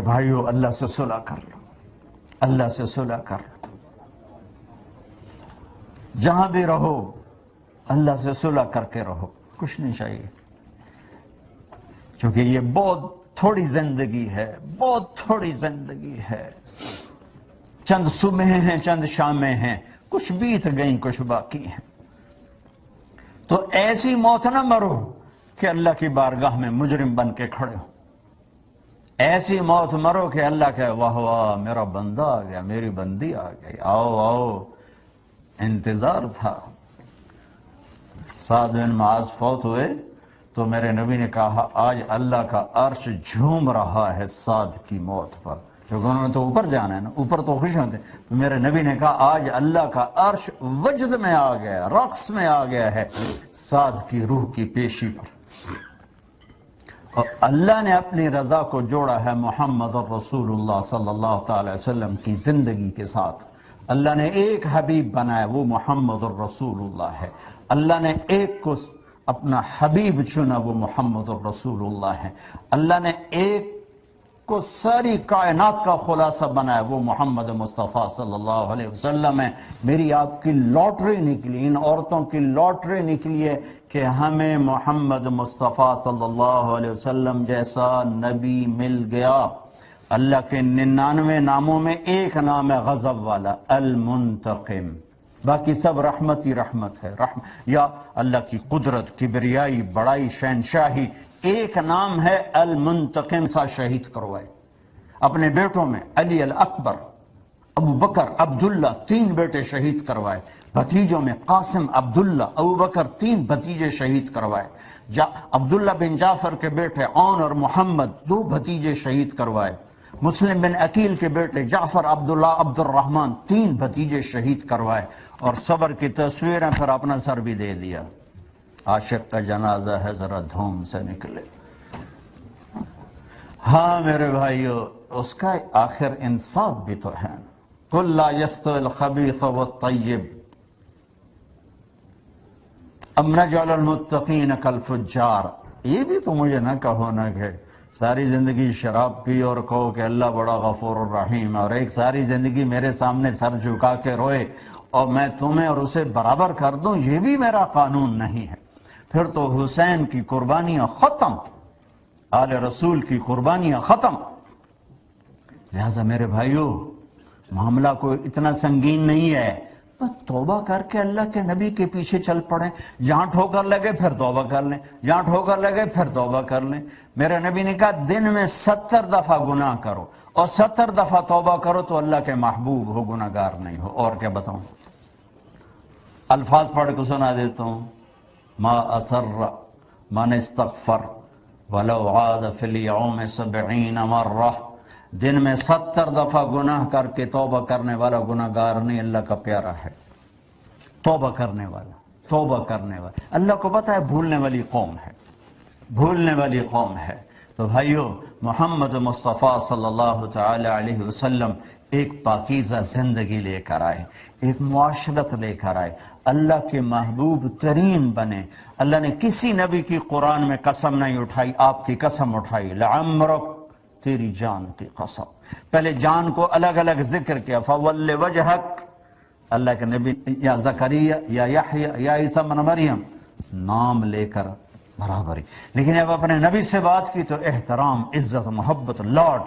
میرے بھائیو اللہ سے صلح کر لو، اللہ سے صلح کر لو، جہاں بھی رہو اللہ سے صلح کر کے رہو، کچھ نہیں چاہیے، کیونکہ یہ بہت تھوڑی زندگی ہے، بہت تھوڑی زندگی ہے، چند صبح ہیں، چند شامیں ہیں، کچھ بیت گئیں، کچھ باقی ہیں، تو ایسی موت نہ مرو کہ اللہ کی بارگاہ میں مجرم بن کے کھڑے ہو، ایسی موت مرو کہ اللہ کہے واہ واہ میرا بندہ آ گیا، میری بندی آ گئی، آؤ آؤ، انتظار تھا۔ سعد بن معاذ فوت ہوئے تو میرے نبی نے کہا آج اللہ کا عرش جھوم رہا ہے سعد کی موت پر، کیونکہ انہوں نے تو اوپر جانا ہے نا، اوپر تو خوش ہوتے، تو میرے نبی نے کہا آج اللہ کا عرش وجد میں آ گیا، رقص میں آ گیا ہے سعد کی روح کی پیشی پر۔ اور اللہ نے اپنی رضا کو جوڑا ہے محمد الرسول اللہ صلی اللہ تعالی وسلم کی زندگی کے ساتھ۔ اللہ نے ایک حبیب بنایا، وہ محمد الرسول اللہ ہے۔ اللہ نے ایک کو اپنا حبیب چنا، وہ محمد الرسول اللہ ہے۔ اللہ نے ایک کو ساری کائنات کا خلاصہ بنایا، وہ محمد مصطفیٰ صلی اللہ علیہ وسلم ہے۔ میری آپ کی لاٹری نکلی، ان عورتوں کی لاٹری نکلی ہے کہ ہمیں محمد مصطفیٰ صلی اللہ علیہ وسلم جیسا نبی مل گیا۔ اللہ کے 99 ناموں میں ایک نام ہے غضب والا، المنتقم، باقی سب رحمت ہی رحمت ہے، یا اللہ کی قدرت، کبریائی، بڑائی، شہنشاہی۔ ایک نام ہے المنتقم، سا شہید کروائے اپنے بیٹوں میں، علی الاکبر، ابو بکر، عبداللہ، 3 بیٹے شہید کروائے، بھتیجوں میں قاسم، عبداللہ، ابو بکر، 3 بھتیجے شہید کروائے، عبداللہ بن جعفر کے بیٹے عون اور محمد 2 بھتیجے شہید کروائے، مسلم بن عقیل کے بیٹے جعفر، عبداللہ، عبد الرحمن، 3 بھتیجے شہید کروائے، اور صبر کی تصویریں، پھر اپنا سر بھی دے دیا۔ عاشق کا جنازہ ہے، ذرا دھوم سے نکلے۔ ہاں میرے بھائیو، اس کا آخر انصاف بھی تو ہے۔ قُلْ لَا يَسْتَوِي الْخَبِيثُ وَالطَّيِّبُ أَمْ نَجْعَلُ الْمُتَّقِينَ كَالْفُجَّارِ۔ یہ بھی تو مجھے نہ کہو نا کہ ساری زندگی شراب پی اور کہو کہ اللہ بڑا غفور الرحیم، اور ایک ساری زندگی میرے سامنے سر جھکا کے روئے اور میں تمہیں اور اسے برابر کر دوں، یہ بھی میرا قانون نہیں ہے۔ پھر تو حسین کی قربانیاں ختم، آل رسول کی قربانیاں ختم۔ لہذا میرے بھائیو، معاملہ کوئی اتنا سنگین نہیں ہے، بس توبہ کر کے اللہ کے نبی کے پیچھے چل پڑیں، جہاں ٹھوکر لگے پھر توبہ کر لیں، جہاں ٹھوکر لگے پھر توبہ کر لیں۔ میرے نبی نے کہا دن میں 70 دفعہ گناہ کرو اور 70 دفعہ توبہ کرو تو اللہ کے محبوب ہو، گناہ گار نہیں ہو۔ اور کیا بتاؤں، الفاظ پڑھ کے سنا دیتا ہوں، ما اسر من استغفر ولو عاد فی اليوم 70 مرہ۔ دن میں 70 دفعہ گناہ کر کے توبہ کرنے والا گناہ گار نہیں، اللہ کا پیارا ہے۔ توبہ کرنے والا، توبہ کرنے والا، اللہ کو پتہ ہے بھولنے والی قوم ہے، بھولنے والی قوم ہے۔ تو بھائیو، محمد مصطفیٰ صلی اللہ تعالی علیہ وسلم ایک پاکیزہ زندگی لے کر آئے، ایک معاشرت لے کر آئے، اللہ کے محبوب ترین بنے۔ اللہ نے کسی نبی کی قرآن میں قسم نہیں اٹھائی، آپ کی قسم اٹھائی، لعمرک، تیری جان کی قسم۔ پہلے جان کو الگ الگ ذکر کیا، فول وجہک، اللہ کے نبی یا زکریا یا یحییٰ یا عیسیٰ بن مریم، نام لے کر برابری۔ لیکن جب اپنے نبی سے بات کی تو احترام، عزت، محبت، لاڈ۔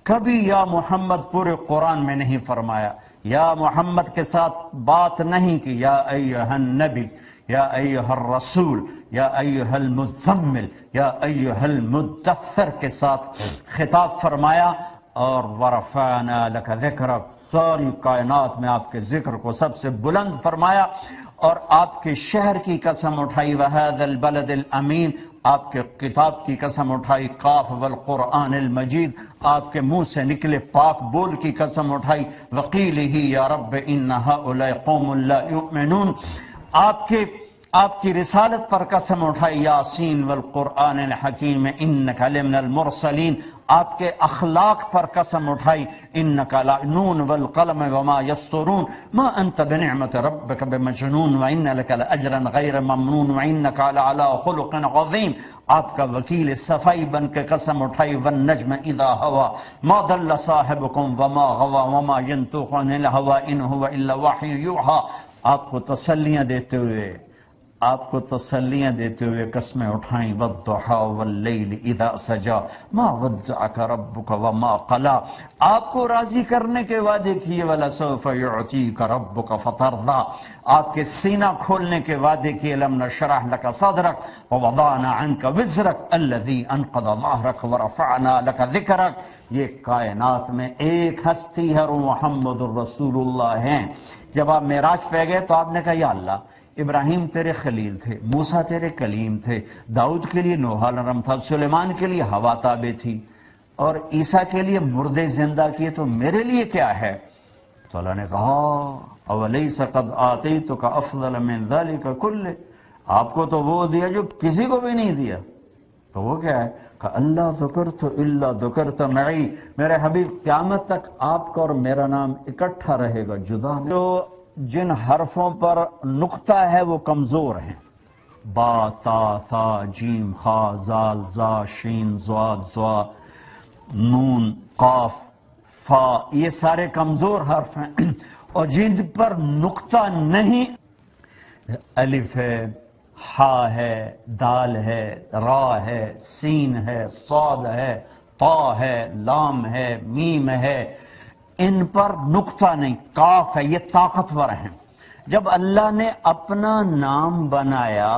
کبھی یا محمد پورے قرآن میں نہیں فرمایا، یا محمد کے ساتھ بات نہیں کی، یا ایہا النبی، یا ایہا الرسول، یا ایہا المزمل، یا ایہا المدثر کے ساتھ خطاب فرمایا۔ اور ورفعنا لک ذکرک، ساری کائنات میں آپ کے ذکر کو سب سے بلند فرمایا، اور آپ کے شہر کی قسم اٹھائی، وَهَذَا الْبَلَدِ الْأَمِينَ، آپ کے کتاب کی قسم اٹھائی، قاف والقرآن المجید، آپ کے منہ سے نکلے پاک بول کی قسم اٹھائی، وَقِيلِهِ يَا رَبِّ إِنَّ هَؤُلَاءِ قَوْمٌ لَا يُؤْمِنُونَ، آپ کی رسالت پر قسم اٹھائی، یاسین والقرآن الحکیم انک لمن المرسلین، آپ کے اخلاق پر قسم اٹھائی، انک لعنون والقلم وما یسطرون ما انت بنعمت ربک بمجنون وان لک لاجرا غیر ممنون وانک لعلی خلق عظیم. آپ کا وکیل صفائی بن کے قسم اٹھائی، والنجم اذا ہوا ما ضل صاحبکم وما غوا وما ینطق عن الہوا ان هو الا وحی یوحی. آپ کو تسلیاں دیتے ہوئے قسمیں اٹھائیں، والضحی واللیل اذا سجا ما ودعک ربک وما قلا. آپ کو راضی کرنے کے وعدے کیے، ولسوف یعطیک ربک فترضی. آپ کے سینہ کھولنے کے وعدے کیے، لم نشرح لک صدرک ووضعنا عنک وزرک الذی انقض ظہرک ورفعنا لک ذکرک. یہ کائنات میں ایک ہستی ہے اور محمد الرسول اللہ ہیں. جب آپ معراج پہ گئے تو آپ نے کہا، یا اللہ، ابراہیم تیرے خلیل تھے، موسیٰ تیرے کلیم تھے، داؤد کے لیے نوح نرم تھا، سلیمان کے لیے ہوا تابع تھی، اور عیسیٰ کے لیے مردے زندہ کیے، تو میرے لیے کیا ہے؟ تو اللہ نے کہا، اولیس قد آتیتک افضل من ذلک کلہ. آپ کو تو وہ دیا جو کسی کو بھی نہیں دیا. تو وہ کیا ہے؟ کہ اللہ ذکرت الا ذکرت معی. میرے حبیب، قیامت تک آپ کا اور میرا نام اکٹھا رہے گا، جدا نہیں. جو جن حرفوں پر نقطہ ہے وہ کمزور ہیں، با، تا، ثا، جیم، خا، زال، زا، شین، زواد، زوا، نون، قاف، فا، یہ سارے کمزور حرف ہیں. اور جن پر نقطہ نہیں، الف ہے، ہا ہے، دال ہے، را ہے، سین ہے، صاد ہے، طا ہے، لام ہے، میم ہے، ان پر نقطہ نہیں. کاف ہے، یہ طاقتور ہیں. جب اللہ نے اپنا نام بنایا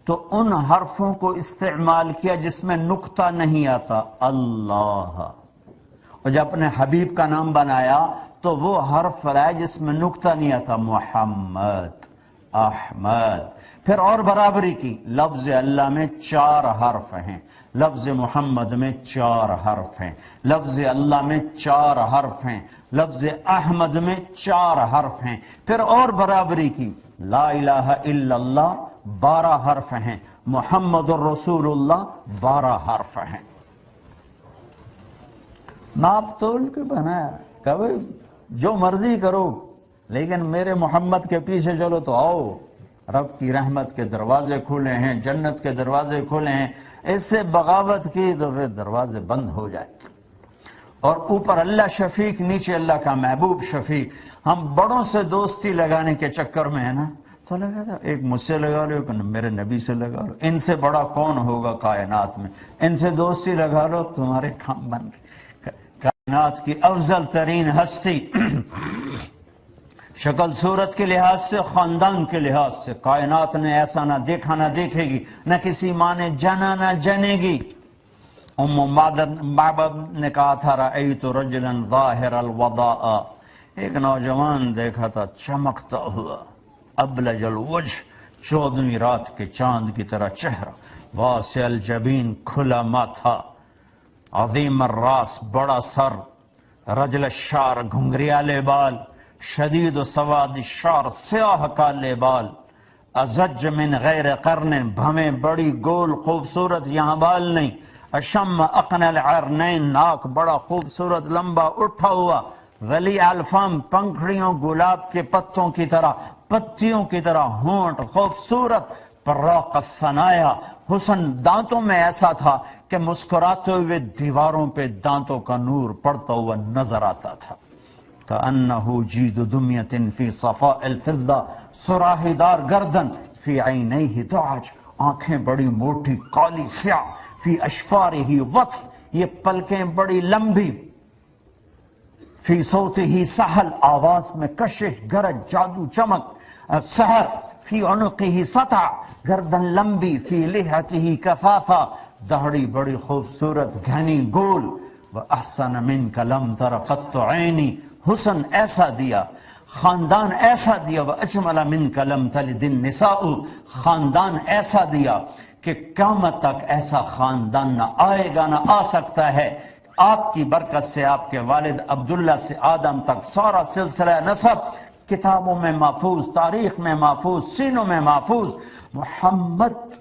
تو ان حرفوں کو استعمال کیا جس میں نقطہ نہیں آتا، اللہ. اور جب اپنے حبیب کا نام بنایا تو وہ حرف لائے جس میں نقطہ نہیں آتا، محمد، احمد. پھر اور برابری کی، لفظ اللہ میں 4 حرف ہیں، لفظ محمد میں 4 حرف ہیں، لفظ اللہ میں 4 حرف ہیں، لفظ احمد میں 4 حرف ہیں. پھر اور برابری کی، لا الہ الا اللہ 12 حرف ہیں، محمد الرسول اللہ 12 حرف ہیں. ناپ تول کے بنایا کہ بھئی جو مرضی کرو، لیکن میرے محمد کے پیچھے چلو تو آؤ. رب کی رحمت کے دروازے کھولے ہیں، جنت کے دروازے کھولے ہیں. اس سے بغاوت کی تو پھر دروازے بند ہو جائیں. اور اوپر اللہ شفیق، نیچے اللہ کا محبوب شفیق. ہم بڑوں سے دوستی لگانے کے چکر میں ہے نا، تو لگا تھا ایک مجھ سے لگا لو، ایک میرے نبی سے لگا لو. ان سے بڑا کون ہوگا کائنات میں؟ ان سے دوستی لگا لو، تمہارے کام بن گئے. کائنات کی افضل ترین ہستی، شکل صورت کے لحاظ سے، خاندان کے لحاظ سے، کائنات نے ایسا نہ دیکھا نہ دیکھے گی، نہ کسی ماں نے جنا نہ جنے گی. معبد نے کہا تھا، رأیت رجلا ظاہر الوضاء، ایک نوجوان دیکھا تھا چمکتا ہوا، ابلج الوجہ، 14ویں رات کے چاند کی طرح چہرہ، واسع الجبین، کھلا ماتھا، عظیم الراس، بڑا سر، رجل الشعر، گھنگریالے بال، شدید و سواد الشعر، سیاہ کالے بال، ازج من غیر قرن، بھمیں بڑی گول خوبصورت، یہاں بال نہیں، اشم اقن العرنین، ناک بڑا خوبصورت لمبا اٹھا ہوا، غلی الفام، پنکھڑیوں گلاب کے پتوں کی طرح، پتیوں کی طرح ہونٹ خوبصورت، براق الثنایا، حسن دانتوں میں ایسا تھا کہ مسکراتے ہوئے دیواروں پہ دانتوں کا نور پڑتا ہوا نظر آتا تھا. کأنہ جید دمیت فی صفاء الفضہ، سراہی دار گردن، فی عینیہ دعج، آنکھیں بڑی موٹی کالی سیاہ، فی اشفارہ وطف، یہ پلکیں بڑی لمبی، فی صوتہ سحل، آواز میں کشش، گرج، جادو، چمک، سحر، فی عنقہ سطع، گردن لمبی، فی لحیتہ کفافہ، دہڑی بڑی خوبصورت گھنی گول، وَأَحْسَنَ مِنْكَ لَمْ تَرَ قَطُّ عَيْنِي، حسن ایسا دیا، خاندان ایسا دیا، وَأَجْمَلَ مِنْكَ لَمْ تَلِدِ النِّسَاءُ، خاندان ایسا دیا کہ قیامت تک ایسا خاندان نہ آئے گا، نہ آ سکتا ہے. آپ کی برکت سے آپ کے والد عبداللہ سے آدم تک سارا سلسلہ نسب کتابوں میں محفوظ، تاریخ میں محفوظ، سینوں میں محفوظ. محمد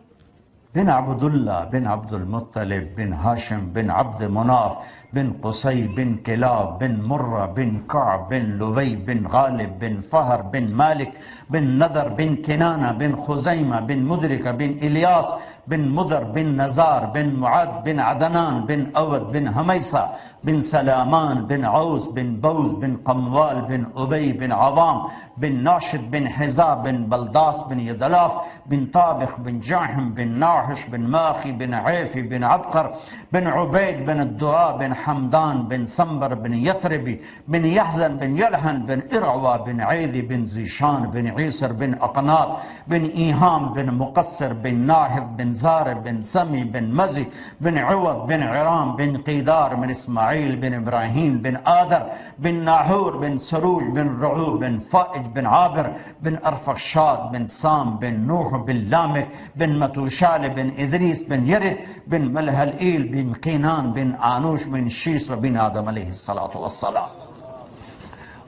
بن عبداللہ بن عبد المطلب بن ہاشم بن عبد مناف بن قصی بن کلاب بن مرہ بن کعب بن لوی بن غالب بن فہر بن مالک بن نضر بن کنانہ بن خزیمہ بن مدرکہ بن الیاس بن مدر بن نزار بن معد بن عدنان بن اود بن حمیسہ بن سلامان بن عوس بن بوز بن قموال بن ابی بن عوام بن ناشد بن حزا بن بلداس بن یدلاف بن طابخ بن جاحم بن ناحش بن ماخی بن عیفی بن عبقر بن عبید بن الدعاء بن حمدان بن سنبر بن یثربی بن یحزن بن یلحن بن ارعوا بن عیدی بن زیشان بن عیسر بن اقناط بن ایہام بن مقصر بن ناحب بن زار بن سمی بن مزی بن عوض بن عرام بن قیدار بن اسماعیل بن ابراہیم بن آدر بن ناحور بن سروج بن رعو بن فائج بن عابر بن ارفخشاد بن سام بن نوح بن لامک بن متوشال بن ادریس بن یرد بن ملحلئیل بن قینان بن آنوش بن شیس بن آدم علیہ السلام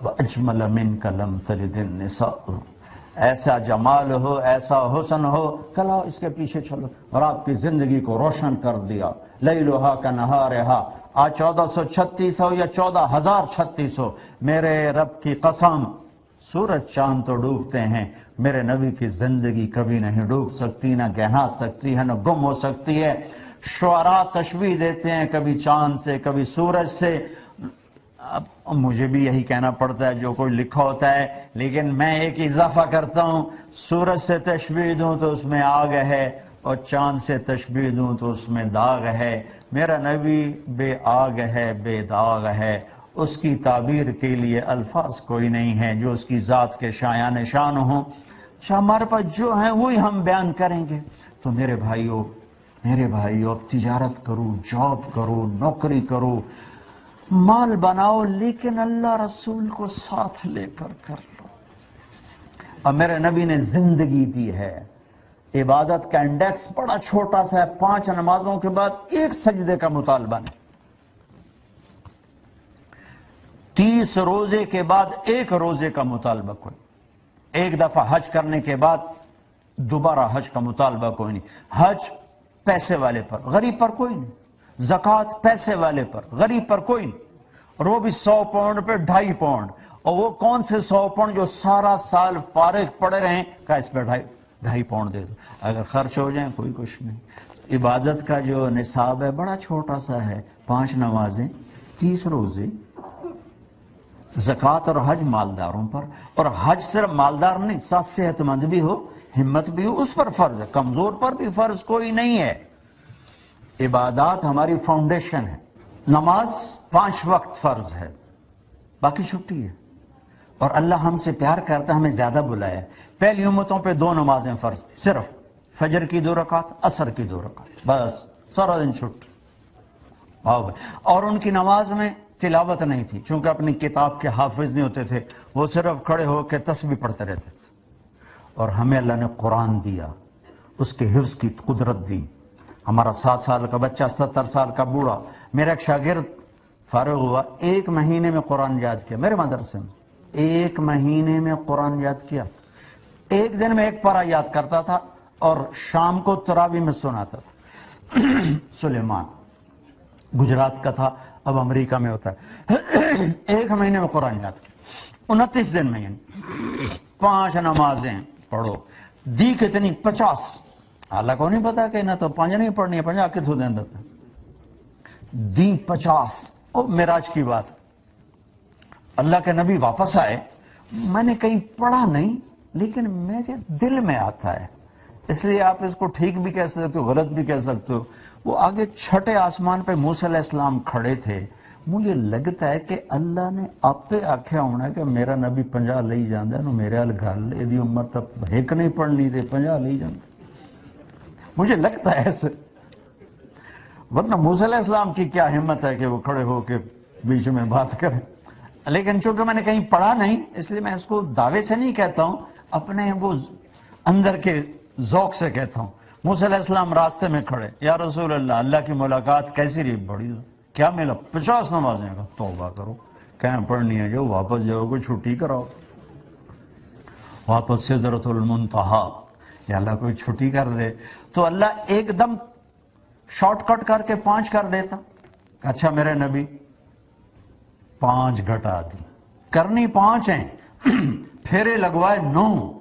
وَأَجْمَلَ مِنْكَ لَمْ تَلِدِ النِّسَاءُ، ایسا جمال ہو، ایسا حسن ہو، کل آؤ اس کے پیچھے چلو، اور آپ کی زندگی کو روشن کر دیا، لیلھا کنہارھا، آج 1436 ہو یا 14,036 ہو، میرے رب کی قسم سورج چاند تو ڈوبتے ہیں، میرے نبی کی زندگی کبھی نہیں ڈوب سکتی، نہ گہنا سکتی ہے، نہ گم ہو سکتی ہے۔ شعراء تشبیہ دیتے ہیں کبھی چاند سے، کبھی سورج سے، اب مجھے بھی یہی کہنا پڑتا ہے جو کوئی لکھا ہوتا ہے، لیکن میں ایک اضافہ کرتا ہوں، سورج سے تشبیہ دوں تو اس میں آگ ہے، اور چاند سے تشبیہ دوں تو اس میں داغ ہے۔ میرا نبی بے آگ ہے، بے داغ ہے، اس کی تعبیر کے لیے الفاظ کوئی نہیں ہے جو اس کی ذات کے شایان شان ہوں۔ ہمارے پاس جو ہیں وہی ہم بیان کریں گے۔ تو میرے بھائیو اب تجارت کرو، جاب کرو، نوکری کرو، مال بناؤ، لیکن اللہ رسول کو ساتھ لے کر کر لو۔ اور میرے نبی نے زندگی دی ہے، عبادت کا انڈیکس بڑا چھوٹا سا ہے، 5 نمازوں کے بعد ایک سجدے کا مطالبہ نہیں، 30 روزے کے بعد ایک روزے کا مطالبہ کوئی، ایک دفعہ حج کرنے کے بعد دوبارہ حج کا مطالبہ کوئی نہیں، حج پیسے والے پر، غریب پر کوئی نہیں، زکوٰۃ پیسے والے پر، غریب پر کوئی نہیں، اور وہ بھی 100 پاؤنڈ پہ 2.5 پاؤنڈ، اور وہ کون سے 100 پاؤنڈ جو سارا سال فارغ پڑے رہیں، کہا اس پہ 2.5 پاؤنڈ دے دو، اگر خرچ ہو جائیں کوئی کچھ نہیں۔ عبادت کا جو نصاب ہے بڑا چھوٹا سا ہے، 5 نمازیں، 30 روزے، زکوٰۃ اور حج مالداروں پر، اور حج صرف مالدار نہیں، ساتھ صحت مند بھی ہو، ہمت بھی ہو، اس پر فرض ہے، کمزور پر بھی فرض کوئی نہیں ہے۔ عبادات ہماری فاؤنڈیشن ہے، نماز 5 وقت فرض ہے، باقی چھٹی ہے، اور اللہ ہم سے پیار کرتا ہے، ہمیں زیادہ بلایا ہے۔ پہلی امتوں پہ 2 نمازیں فرض تھی، صرف فجر کی 2 رکعت، عصر کی 2 رکعت، بس سارا دن چھٹی، اور ان کی نماز میں تلاوت نہیں تھی، چونکہ اپنی کتاب کے حافظ نہیں ہوتے تھے، وہ صرف کھڑے ہو کے تسبیح پڑھتے رہتے تھے۔ اور ہمیں اللہ نے قرآن دیا، اس کے حفظ کی قدرت دی۔ ہمارا 7 سال کا بچہ، 70 سال کا بوڑھا، میرا ایک شاگرد فارغ ہوا، 1 مہینے میں قرآن یاد کیا، میرے مدرسے میں 1 مہینے میں قرآن یاد کیا، 1 دن میں 1 پارہ یاد کرتا تھا، اور شام کو تراویح میں سناتا تھا۔ سلیمان گجرات کا تھا، اب امریکہ میں ہوتا ہے۔ 1 مہینے میں قرآن یاد کیا، 29 دن میں، یعنی 5 نمازیں پڑھو، دی کتنی؟ 50۔ اللہ کو نہیں پتا کہ نہ تو 5 نہیں پڑھنی ہے، 50 کتوں دیں دیتا دی 50۔ او معراج کی بات، اللہ کے نبی واپس آئے، میں نے کہیں پڑھا نہیں، لیکن میرے دل میں آتا ہے، اس لیے آپ اس کو ٹھیک بھی کہہ سکتے ہو، غلط بھی کہہ سکتے ہو۔ وہ آگے 6 آسمان پہ موسیٰ علیہ السلام کھڑے تھے، مجھے لگتا ہے کہ اللہ نے آپ پہ آکھیا ہونا کہ میرا نبی 50 لئی جاندہ ہے، میرے حال گھر لے دی عمر تک ایک نہیں پڑھنی تھے، 50 لئی جاندہ، مجھے لگتا ہے ایسے، ورنہ موسیٰ علیہ السلام کی کیا ہمت ہے کہ وہ کھڑے ہو کے بیچ میں بات کریں۔ لیکن چونکہ میں نے کہیں پڑھا نہیں، اس لیے میں اس کو دعوے سے نہیں کہتا ہوں، اپنے وہ اندر کے ذوق سے کہتا ہوں۔ موسیٰ علیہ السلام راستے میں کھڑے، یا رسول اللہ، اللہ کی ملاقات کیسی رہی؟ بڑی، کیا ملا؟ 50 نمازیں کا، توبہ کرو، کہیں پڑھنی ہے جو واپس جاؤ، کوئی چھٹی کراؤ۔ واپس سدرۃ المنتہا، یا اللہ کوئی چھٹی کر دے تو اللہ ایک دم شارٹ کٹ کر کے 5 کر دیتا. اچھا میرے نبی 5 گھٹا دی، کرنی 5 ہیں، پھیرے لگوائے 9،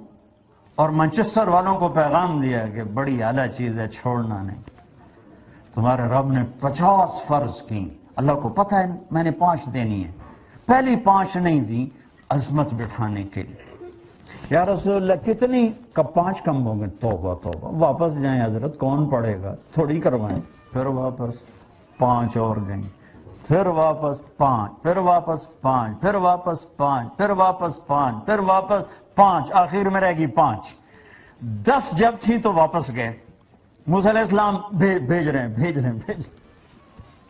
اور مانچسٹر والوں کو پیغام دیا کہ بڑی اعلیٰ چیز ہے، چھوڑنا نہیں. تمہارے رب نے 50 فرض کی، اللہ کو پتہ ہے میں نے 5 دینی ہے، پہلی 5 نہیں دی عظمت بٹھانے کے لیے. یا رسول اللہ کتنی؟ کب 5 کم ہو گئے؟ توبہ توبہ، واپس جائیں حضرت، کون پڑھے گا، تھوڑی کروائیں. پھر واپس 5 اور گئیں، پھر واپس 5، پھر واپس 5، پھر واپس 5، پھر واپس 5، پھر واپس 5، آخر میں رہ گئی 5. 10 جب تھی تو واپس گئے. موسیٰ علیہ السلام بھیج رہے ہیں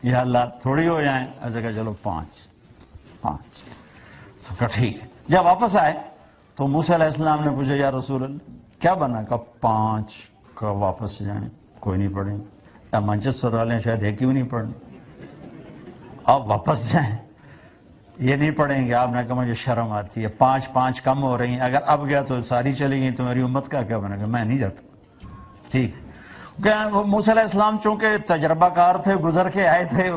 یا اللہ تھوڑی ہو جائیں. ایسا کہ چلو 5. تو کہا ٹھیک ہے. جب واپس آئے تو موسیٰ علیہ السلام نے پوچھا یا رسول اللہ کیا بنا؟ کہا 5 کا واپس جائیں، کوئی نہیں پڑھیں. یا مانچسٹر والے شاید ہے کیوں نہیں پڑھنے، آپ واپس جائیں، یہ نہیں پڑھیں گے. آپ نے کہا مجھے شرم آتی ہے، 5 کم ہو رہی ہیں، اگر اب گیا تو ساری چلی گئی تو میری امت کا کیا بنے گا، میں نہیں جاتا. ٹھیک. موسیٰ علیہ السلام چونکہ تجربہ کار تھے، گزر کے آئے تھے،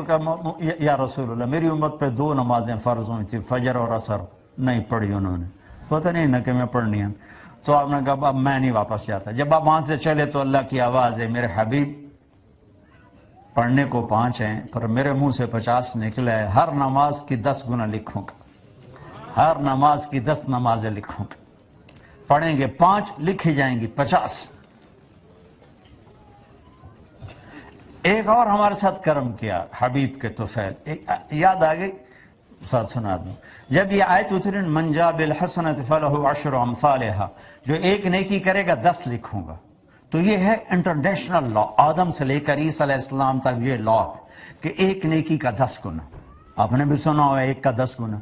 یا رسول اللہ میری امت پہ 2 نمازیں فرض ہوئی تھی، فجر اور عصر، نہیں پڑھی انہوں نے، پتہ نہیں نہ کہ میں پڑھنی ہے. تو آپ نے کہا اب میں نہیں واپس جاتا. جب آپ وہاں سے چلے تو اللہ کی آواز ہے میرے حبیب پڑھنے کو 5 ہیں پر میرے منہ سے 50 نکلا ہے، ہر نماز کی 10 گنا لکھوں گا، ہر نماز کی 10 نمازیں لکھوں گا. پڑھیں گے 5 لکھی جائیں گی 50. ایک اور ہمارے ساتھ کرم کیا حبیب کے طفیل، یاد آ گئی، ساتھ سنا دوں. جب یہ آیت اتری من جاء بالحسنۃ فلہ 10 امثالھا، جو ایک نیکی کرے گا 10 لکھوں گا، تو یہ ہے انٹرنیشنل لا، آدم سے لے کر عیسیٰ علیہ السلام تک یہ لا ہے کہ ایک نیکی کا 10 گنا. آپ نے بھی سنا ہوا 1 کا 10 گنا.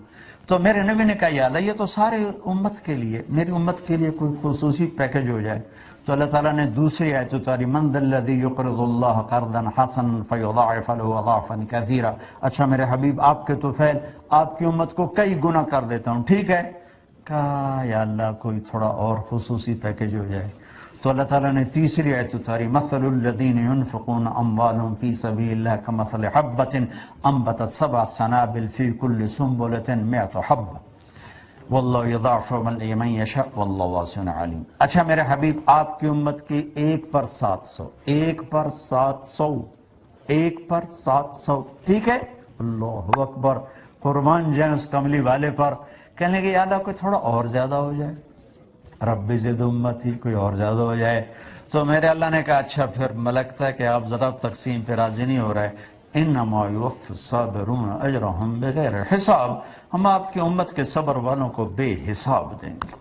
تو میرے نبی نے کہا یا اللہ یہ تو سارے امت کے لیے، میری امت کے لیے کوئی خصوصی پیکج ہو جائے. تو اللہ تعالیٰ نے دوسری آیت اتاری من ذا الذی یقرض اللہ قرضا حسنا فیضاعف له اضعافا کثیرا. اچھا میرے حبیب آپ کے طفیل آپ کی امت کو کئی گنا کر دیتا ہوں، ٹھیک ہے؟ کہا یا اللہ کوئی تھوڑا اور خصوصی پیکج ہو جائے. تو اللہ تعالیٰ نے تیسری آیت اتاری مثل الذین ينفقون اموالهم فی سبیل اللہ کمثل حبۃ انبتت 7 سنابل فی کل سنبلۃ 100 حبۃ واللہ یضاعف لمن یشاء واللہ واسع علیم. اچھا میرے حبیب آپ کی امت کی 1 پر 700، 1 پر 700، 1 پر 700، ٹھیک ہے؟ اللہ اکبر، قربان جائیں اس کملی والے پر. کہنے کہ یا اللہ کوئی تھوڑا اور زیادہ ہو جائے، رب زد امتی، کوئی اور زیادہ ہو جائے. تو میرے اللہ نے کہا اچھا پھر ملکتا ہے کہ آپ ذرا تقسیم پہ راضی نہیں ہو رہے. انما یوفی الصابرون اجرهم بغیر حساب، ہم آپ کی امت کے صبر والوں کو بے حساب دیں گے،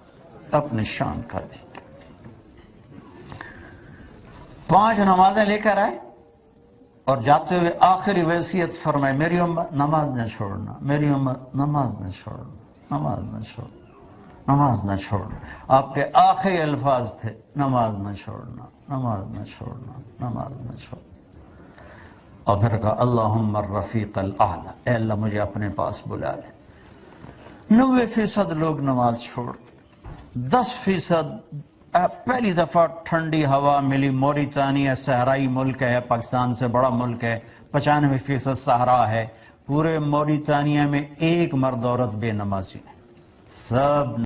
اپنی شان کا دیں گے. 5 نمازیں لے کر آئے اور جاتے ہوئے آخری وصیت فرمائے میری امت نماز نہ چھوڑنا، میری امت نماز نہ چھوڑنا، نماز نہ چھوڑنا، نماز نہ چھوڑنا. آپ کے آخری الفاظ تھے نماز نہ چھوڑنا، نماز نہ چھوڑنا، نماز نہ چھوڑنا. اور پھر کہا اللہم الرفیق الاعلی، اے اللہ مجھے اپنے پاس بلا لے. 90% لوگ نماز چھوڑ، 10% پہلی دفعہ ٹھنڈی ہوا ملی. موریتانیہ صحرائی ملک ہے، پاکستان سے بڑا ملک ہے، 95% صحرا ہے. پورے موریتانیہ میں 1 مرد عورت بے نمازی ہے، سب